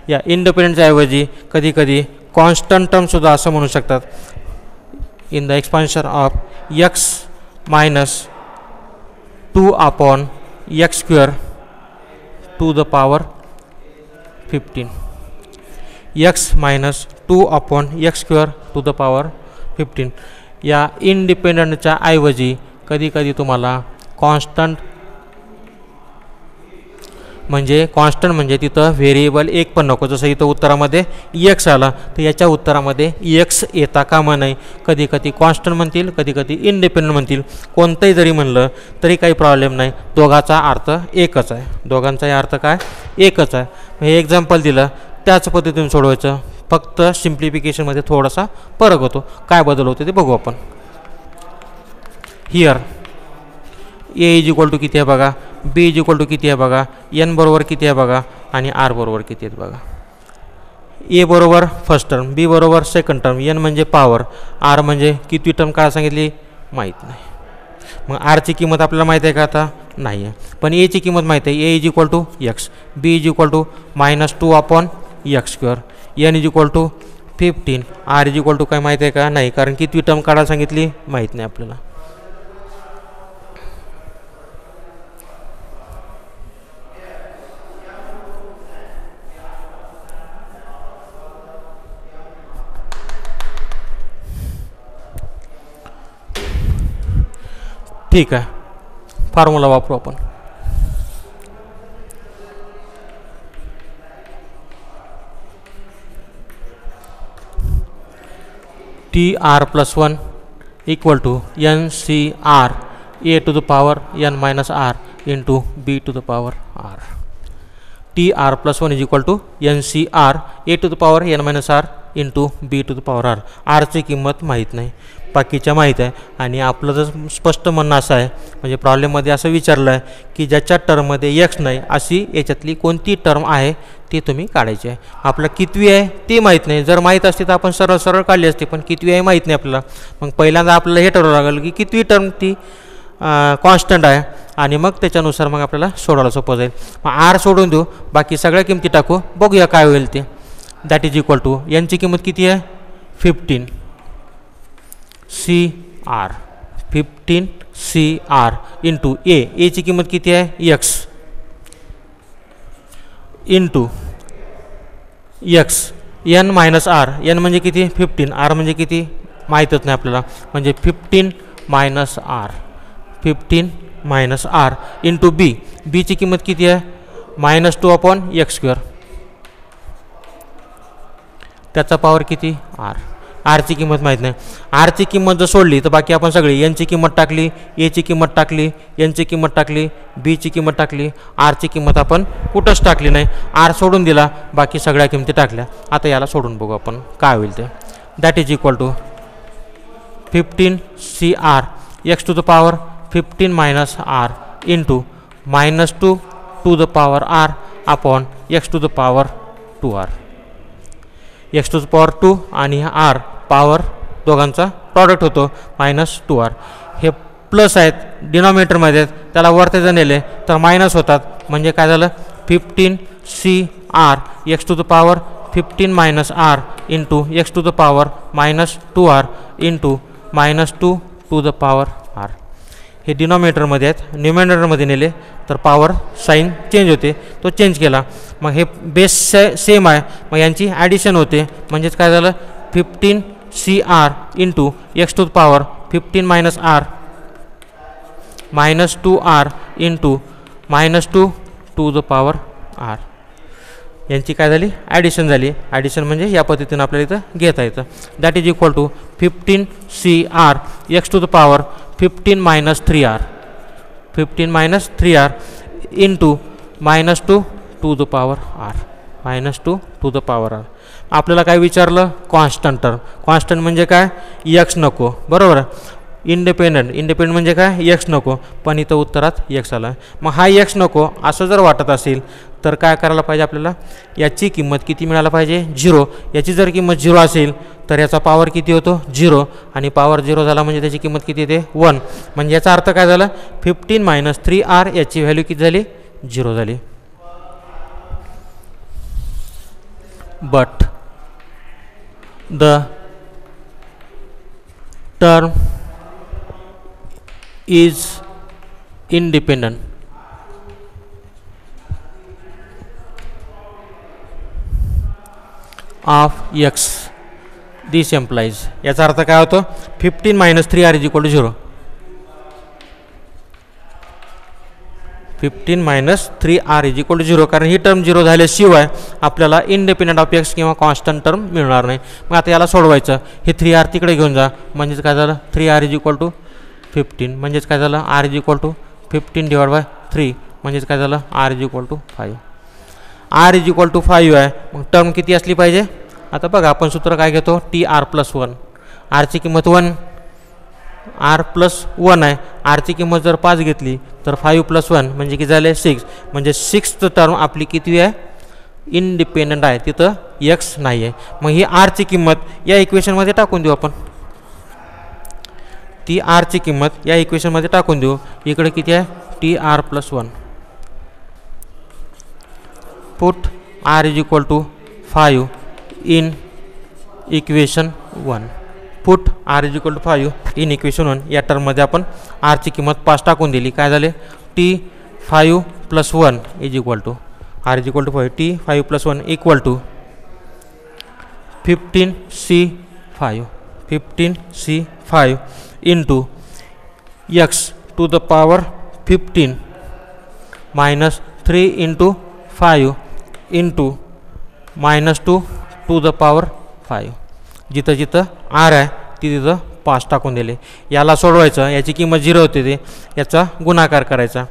या इंडिपेंडंटच्या ऐवजी कधी कधी कॉन्स्टंट टर्मसुद्धा असं म्हणू शकतात. In the expansion of x minus 2 upon x square to the power 15. x minus 2 upon x square to the power 15. या इंडिपेंडंटच्या ऐवजी कधी कधी तुम्हाला कॉन्स्टंट म्हणजे तिथं व्हेरिएबल एक पण नको. जसं इथं उत्तरामध्ये एक्स आला तर याच्या उत्तरामध्ये एक्स येता कामा नाही. कधी कधी कॉन्स्टंट म्हणतील, कधी कधी इंडिपेंडंट म्हणतील. कोणतंही जरी म्हणलं तरी काही प्रॉब्लेम नाही. दोघाचा अर्थ एकच आहे. दोघांचाही अर्थ काय एकच आहे. हे एक्झाम्पल दिलं त्याच पद्धतीने सोडवायचं. फक्त सिम्प्लिफिकेशनमध्ये थोडासा फरक होतो. काय बदल होते ते बघू आपण. Here a is equal to किती आहे बघा, बी इज इक्वल टू किती आहे बघा, एन बरोबर किती आहे बघा आणि आर बरोबर किती आहेत बघा. ए बरोबर फर्स्ट टर्म, बी बरोबर सेकंड टर्म, एन म्हणजे पॉवर, आर म्हणजे किती टर्म काय सांगितली माहीत नाही. मग आरची किंमत आपल्याला माहीत आहे का आता नाही आहे. पण एची किंमत माहीत आहे. A is equal to X, B is equal to -2 upon X square, N is equal to 15, R is equal to काय माहीत आहे का नाही. कारण किती टर्म काढायला सांगितली माहीत नाही आपल्याला. ठीक आहे, फॉर्म्युला वापरू आपण. TR+1 equal to NCR A to the power n minus R into B to the power R. TR+1 is equal to NCR A to the power n minus R into B to the power R. आरची किंमत माहीत नाही, बाकीच्या माहीत आहे. आणि आपलं जर स्पष्ट म्हणणं असं आहे म्हणजे प्रॉब्लेममध्ये असं विचारलं आहे की ज्याच्या टर्ममध्ये एक्स नाही अशी याच्यातली कोणती टर्म आहे ती तुम्ही काढायची आहे. आपलं कितवी आहे ते माहीत नाही. जर माहीत असते तर आपण सरळ सरळ काढली असते, पण कितवी आहे माहीत नाही आपल्याला. मग पहिल्यांदा आपल्याला हे ठरवावं लागेल की कितवी टर्म ती कॉन्स्टंट आहे आणि मग त्याच्यानुसार मग आपल्याला सोडवायला सोपं जाईल. मग आर सोडून देऊ, बाकी सगळ्या किमती टाकू, बघूया काय होईल ते. दॅट इज इक्वल टू यांची किंमत किती आहे 15 CR, 15 CR इंटू एची किंमत किती आहे x into x n minus R. N म्हणजे किती 15, आर म्हणजे किती माहीतच नाही आपल्याला, म्हणजे 15 minus R, 15 minus R into B. बीची किंमत किती आहे -2 अपॉन एक्स स्क्वेअर, त्याचा पॉवर किती आर. आरची किंमत माहीत नाही. आरची किंमत जर सोडली तर बाकी आपण सगळी एनची किंमत टाकली, एची किंमत टाकली, एनची किंमत टाकली, बीची किंमत टाकली, आरची किंमत आपण कुठंच टाकली नाही. आर सोडून दिला, बाकी सगळ्या किमती टाकल्या. आता याला सोडून बघू आपण काय होईल ते. That is equal to 15 CR x to the power 15 minus R into -2 to the power R upon x to the power 2R. X to the power 2 आणि आर पॉवर दोघांचा प्रॉडक्ट होतो -2R. हे प्लस आहेत डिनॉमिनेटरमध्ये, त्याला वरती जर नेले तर मायनस होतात. म्हणजे काय झालं 15 CR x to the power 15 minus R into x to the power -2R into -2 to the power r. हे डिनॉमिनेटरमध्ये आहेत, न्यूमरेटरमध्ये नेले तर पॉवर साईन चेंज होते, तो चेंज केला. मग हे बेस सेम आहे, मग यांची ॲडिशन होते. म्हणजेच काय झालं 15 CR into x to the power 15 minus r -2R into -2 to the power r. यांची काय झाली ॲडिशन झाली. ॲडिशन म्हणजे या पद्धतीनं आपल्याला इथं घेता येतं. That is equal to 15CR x to the power 15 - 3R 15 - 3R into -2 to the power r -2 to the power r. आपल्याला काय विचारलं कॉन्स्टंट टर्म. कॉन्स्टंट म्हणजे काय एक्स नको बरोबर. इंडिपेंडंट म्हणजे काय एक्स नको पण इथं उत्तरात एक्स आला. मग हा एक्स नको असं जर वाटत असेल तर काय करायला पाहिजे आपल्याला याची किंमत किती मिळायला पाहिजे 0. याची जर किंमत 0 असेल तर याचा पॉवर किती होतो 0 आणि पॉवर 0 झाला म्हणजे त्याची किंमत किती येते 1. म्हणजे याचा अर्थ काय झाला 15 - 3R याची व्हॅल्यू किती झाली 0 झाली. But the term is independent of x. This implies याचा अर्थ काय होतो 15 - 3R = 0. 15 - 3R = 0 कारण ही टर्म 0 झाल्याशिवाय आपल्याला इंडिपेंडंट ऑफ एक्स किंवा कॉन्स्टंट टर्म मिळणार नाही. मग आता याला सोडवायचं हे 3R तिकडे घेऊन जा म्हणजेच काय झालं 3R = 15 म्हणजेच काय झालं R = 15/3 म्हणजेच काय झालं R = 5. R = 5 आहे. मग टर्म किती असली पाहिजे आता बघा आपण सूत्र काय घेतो TR+1. आरची किंमत 1 R+1 आहे. आरची किंमत जर 5 घेतली तर 5 + 1 म्हणजे किती झाले 6 म्हणजे 6th टर्म आपली किती आहे इंडिपेंडंट आहे तिथं एक्स नाही आहे. मग ही आरची किंमत या इक्वेशनमध्ये टाकून देऊ आपण. ती आरची किंमत या इक्वेशनमध्ये टाकून देऊ. इकडे किती आहे TR+1. Put R = 5 in equation 1. Put R = 5 in equation 1 या टर्ममध्ये आपण आरची किंमत 5 टाकून दिली. काय झाले T5 + 1 = R = 5 T5 + 1 = 15C5 into x to the power 15 - 3 × 5 into -2 to the power 5. जिथं जिथं R आहे तिथं 5 टाकून दिले. याला सोडवायचं याची किंमत 0 होते ते याचा गुणाकार करायचा.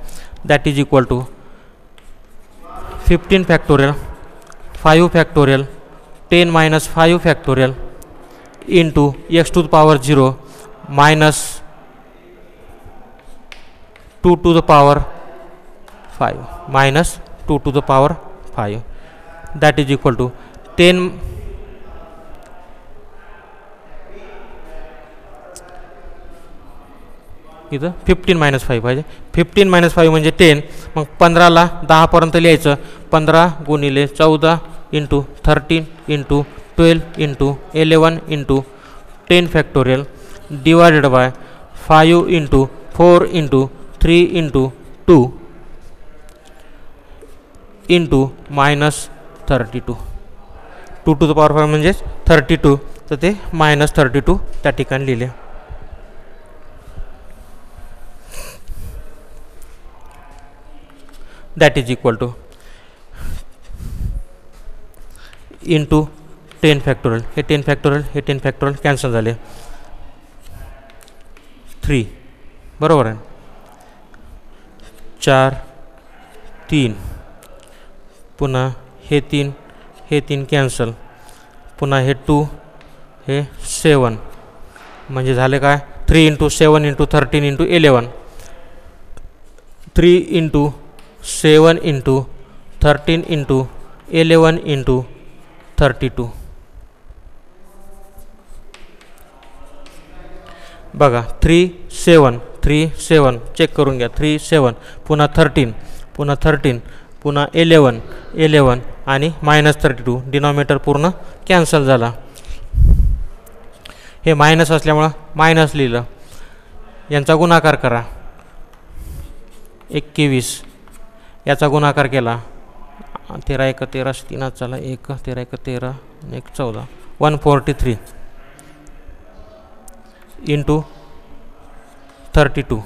That is equal to 15 factorial 5 factorial 10 - 5 factorial into x to the power 0 -2 to the power 5 -2 to the power 5. That is equal to 10 इथं 15 - 5 पाहिजे. 15 - 5 म्हणजे 10. मग 15ला 10 पर्यंत लिहायचं. 15 × 14 × 13 × 12 × 11 × 10 factorial divided by 5 × 4 × 3 × 2 into -32. 2 to the power 5 म्हणजे 32 तर ते -32 त्या ठिकाणी लिहिले. That is equal to into 10 factorial. हे 10 फॅक्टोरियल हे 10 फॅक्टोरियल कॅन्सल झाले. 3 बरोबर आहे. 4 3 पुन्हा हे 3 कॅन्सल. पुन्हा हे 2 हे 7 म्हणजे झाले काय 3 × 7 × 13 × 11 3 × 7 × 13 × 11 × 32. बघा 3 7 चेक करून घ्या. 3 7 पुन्हा 13 पुन्हा 11 आणि -32 डिनॉमिनेटर पूर्ण कॅन्सल झाला. हे मायनस असल्यामुळं मायनस लिहिलं. यांचा गुणाकार करा 21 याचा गुणाकार केला 13 × 1 = 13 3 चला 1 13 × 1 = 13 1 14 143 इंटू 32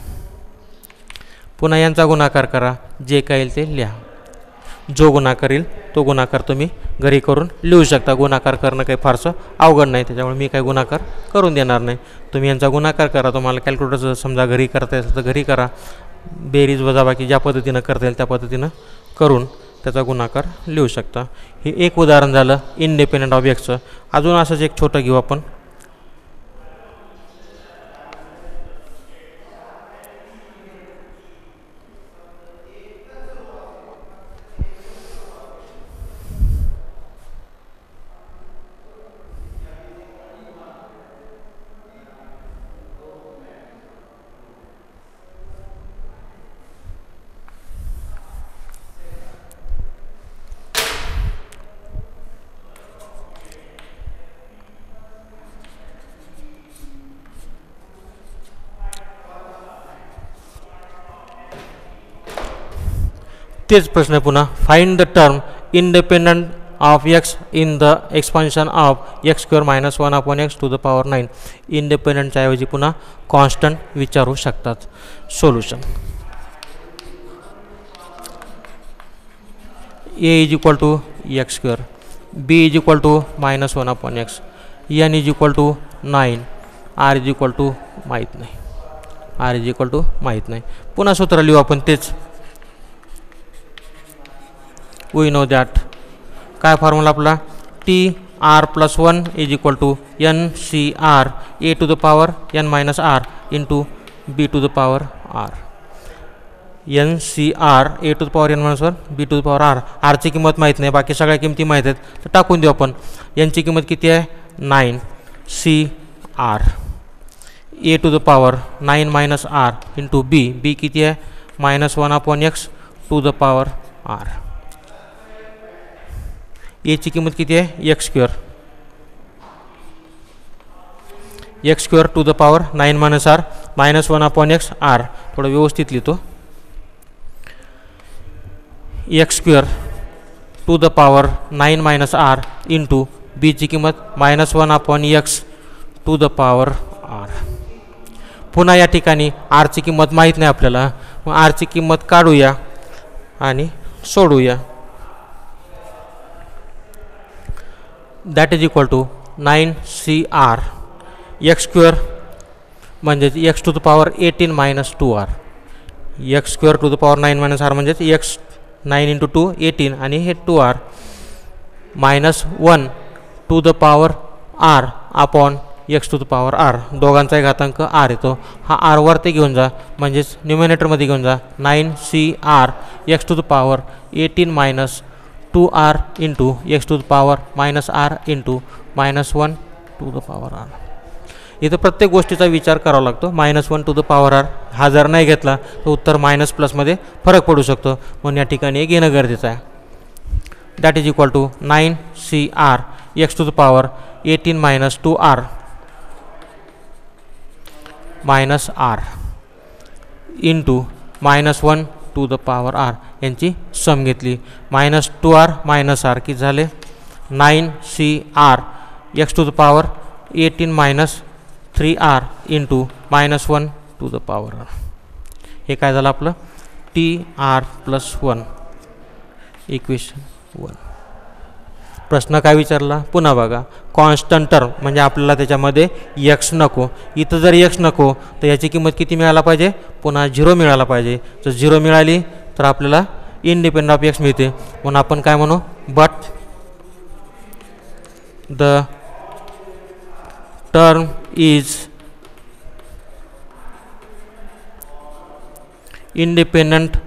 पुन्हा यांचा गुणाकार करा, जे काय येईल ते लिहा. जो गुणाकार येईल तो गुणाकार तुम्ही घरी करून लिहू शकता. गुणाकार करणं काही फारसं अवघड नाही, त्याच्यामुळे मी काही गुणाकार करून देणार नाही. तुम्ही यांचा गुणाकार करा. तुम्हाला कॅल्क्युलेटरचं समजा घरी करता येईल तर घरी करा. बेरीज वजाबाकी ज्या पद्धतीनं करता येईल त्या पद्धतीनं करून त्याचा गुणाकार लिहू शकता. हे एक उदाहरण झालं इंडिपेंडंट ऑफ एक्सचं. अजून असंच एक छोटं घेऊ आपण. तेच प्रश्न पुन्हा. Find the term independent of x in the expansion of x square minus 1/x to the power 9. इंडिपेंडंटच्या ऐवजी पुन्हा कॉन्स्टंट विचारू शकतात. Solution a is equal to x square, b is equal to minus 1/x, n is equal to 9, r is equal to माहीत नाही, आर इज इक्वल टू माहीत नाही. पुन्हा सूत्र लिहू आपण तेच. वी नो दॅट काय फॉर्म्युला आपला T R plus 1 is equal to N C R A to the power N minus R into B to the power R. N C R A to the power N minus 1 B to the power R. आरची किंमत माहीत नाही, बाकी सगळ्या किमती माहीत आहेत तर टाकून देऊ आपण. एनची किंमत किती आहे 9 C R A to the power 9 minus R into B, B किती आहे minus 1/x to the power R. एची किंमत किती आहे X square, X square to the power 9 minus R minus 1/x R. थोडं व्यवस्थित लिहितो. X square to the power 9 minus R into बीची किंमत minus 1/x to the power R. पुन्हा या ठिकाणी आरची किंमत माहीत नाही आपल्याला, मग आरची किंमत काढूया आणि सोडूया. That is equal to 9 C R X square म्हणजेच X to the power 18 minus 2r. X square to the power 9 minus R म्हणजेच एक्स 9 इंटू 2 18 आणि हे 2r minus 1 to the power R upon x to the power R. दोघांचाही घातांक आर येतो. हा आर वरती घेऊन जा म्हणजेच न्युमिनेटरमध्ये घेऊन जा. 9 C R x to the power 18 minus 2r into x to the power minus R into minus 1 to the power r. इथं प्रत्येक गोष्टीचा विचार करावा लागतो. Minus 1 to the power r हा जर नाही घेतला तर उत्तर मायनस प्लसमध्ये फरक पडू शकतो, म्हणून या ठिकाणी हे घेणं गरजेचं आहे. That is equal to 9 C R x to the power 18 minus 2r minus R into minus 1 to the power r. यांची सम घेतली. मायनस 2r मायनस आर किती झाले 9 C R x to the power 18 minus 3r into minus 1 to the power r. हे काय झालं आपलं टी आर प्लस 1 इक्वेशन 1. प्रश्न काय विचारला पुन्हा बघा. कॉन्स्टंट टर्म म्हणजे आपल्याला त्याच्यामध्ये एक्स नको. इथं जर एक्स नको तर याची किंमत किती मिळायला पाहिजे पुन्हा 0 मिळायला पाहिजे. जर 0 मिळाली तर आपल्याला इंडिपेंडंट ऑफ एक्स मिळते. म्हणून आपण काय म्हणू but the term is independent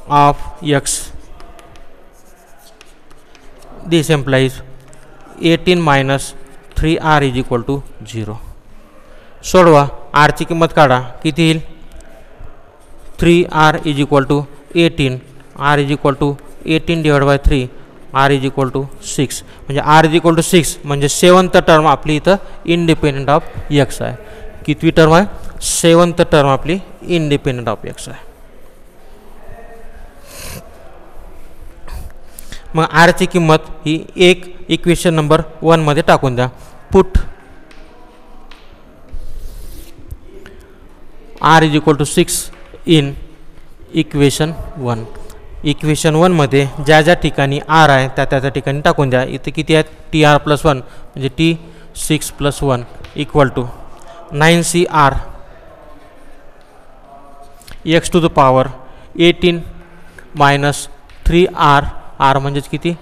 of x. This implies 18 minus 3r is equal to 0. सोडवा. r ची किंमत काढा. किती येईल 3r is equal to 18. r is equal to 18 divided by 3. r is equal to 6. म्हणजे r is equal to 6 म्हणजे 7th टर्म आपली इथं इंडिपेंडंट ऑफ x आहे. कितवी टर्म आहे 7th टर्म आपली इंडिपेंडंट ऑफ x आहे. मग आर ची किंमत ही एक इक्वेशन नंबर 1 मध्ये टाकून द्या. Put R is equal to 6 in equation 1. Equation 1मध्ये ज्या ज्या ठिकाणी आर आहे त्या ठिकाणी टाकून द्या. इथे किती आहेत? टी आर प्लस 1 म्हणजे t 6 plus 1 equal to 9CR x to the power 18 minus 3R. R म्हणजेच किती?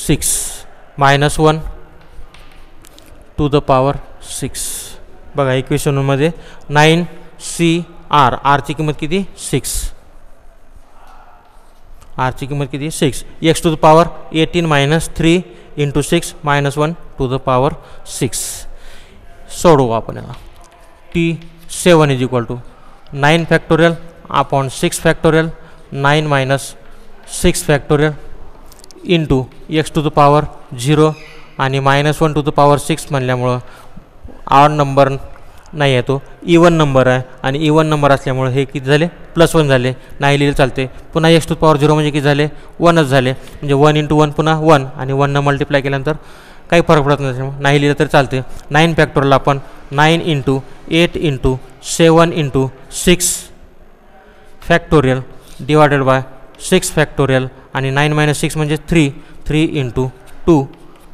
6 मायनस 1 टू द पॉवर 6. बघा इक्वेशनमध्ये 9CR. आरची किंमत किती? 6. आरची किंमत किती? 6. X to the power 18 minus 3 into 6 minus 1 to the power 6. सोडवू आपण याला. T7 is equal to 9 factorial upon 6 factorial 9 minus 6 factorial into x to the power 0 आणि मायनस 1 टू द पॉवर 6 म्हणल्यामुळं ऑड नंबर नाही आहे, तो इवन नंबर आहे आणि इवन नंबर असल्यामुळे हे किती झाले? प्लस 1 झाले. नाही लिहिलं चालते. पुन्हा एक्स टू द पॉवर 0 म्हणजे किती झाले? 1च झाले. म्हणजे 1 इंटू 1 पुन्हा 1 आणि 1 मल्टिप्लाय केल्यानंतर काही फरक पडत नाही. नाही लिहिलं तरी चालते. 9 फॅक्टोरियल आपण 9 into 8 into 7 into 6 factorial divided bye 6 factorial आणि 9 मायनस 6 म्हणजे 3 इंटू 2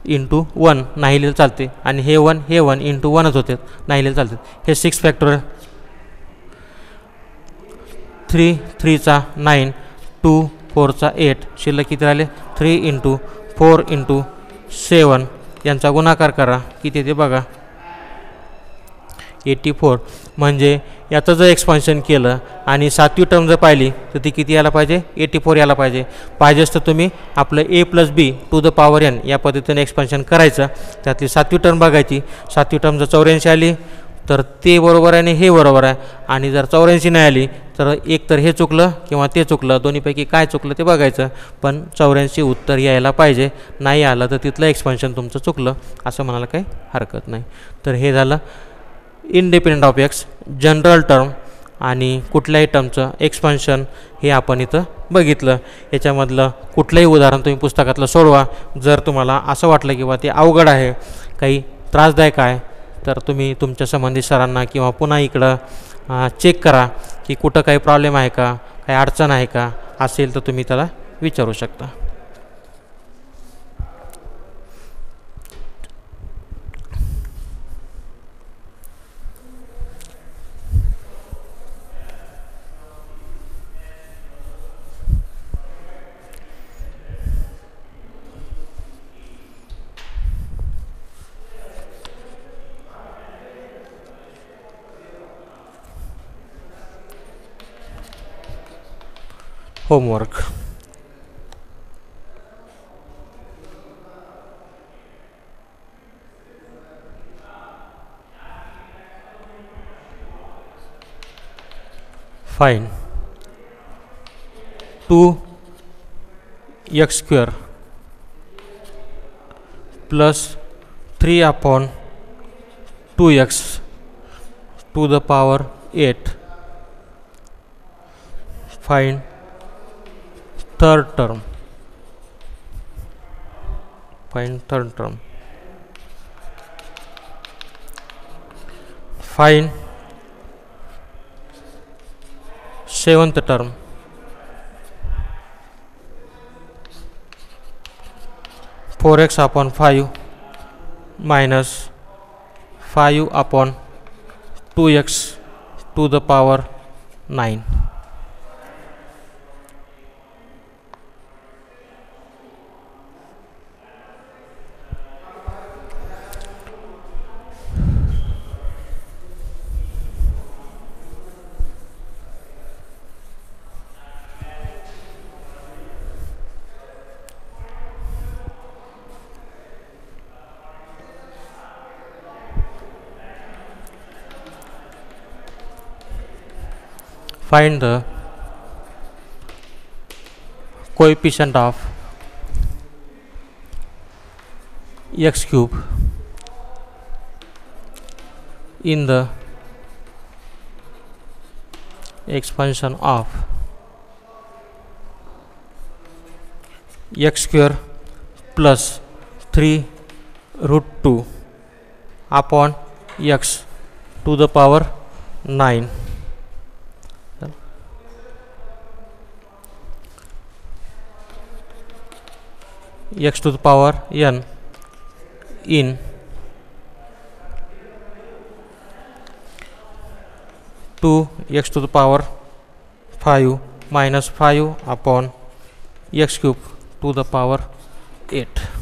इंटू 1 नाही लिहिलं चालते. आणि हे 1 इंटू 1च होते, नाही लिहिलं चालते. हे 6 फॅक्टोरियल 3 9 2 4 8 शिल्लक किती राहिले? 3 इंटू 4 इंटू 7 यांचा गुणाकार करा. किती ते बघा 84. म्हणजे याचं जर एक्सपान्शन केलं आणि 7वी टर्म जर पाहिली तर ती किती यायला पाहिजे? 84 यायला पाहिजे. पाहिजेच तर तुम्ही आपलं a plus b to the power n या पद्धतीने एक्सपान्शन करायचं. त्यातली 7वी टर्म बघायची. 7वी टर्म जर 84 आली तर ते बरोबर आहे आणि हे बरोबर आहे. आणि जर 84 नाही आली तर एक तर हे चुकलं किंवा ते चुकलं. दोन्हीपैकी काय चुकलं ते बघायचं. पण 84 उत्तर यायला पाहिजे. नाही आलं तर तिथलं एक्सपान्शन तुमचं चुकलं असं म्हणायला काही हरकत नाही. तर हे झालं independent of x general term आणि कुठल्याही टर्मचं एक्सपान्शन हे आपण इथं बघितलं. याच्यामधलं कुठलंही उदाहरण तुम्ही पुस्तकातलं सोडवा. जर तुम्हाला असं वाटलं किंवा ते अवघड आहे, काही त्रासदायक आहे, तर तुम्ही तुमच्या संबंधित सरांना किंवा पुन्हा इकडं चेक करा की कुठं काही प्रॉब्लेम आहे का, काही अडचण आहे का. असेल तर तुम्ही त्याला विचारू शकता. Homework. Find 2x square plus 3 upon 2x to the power 8. Find third term. Find third term. Find seventh term. Four x upon 5 minus 5 upon 2x to the power 9. Find the coefficient of x cube in the expansion of x square plus 3 root 2 upon x to the power 9. X to the power n in 2x to the power 5 minus 5 upon x cube to the power 8.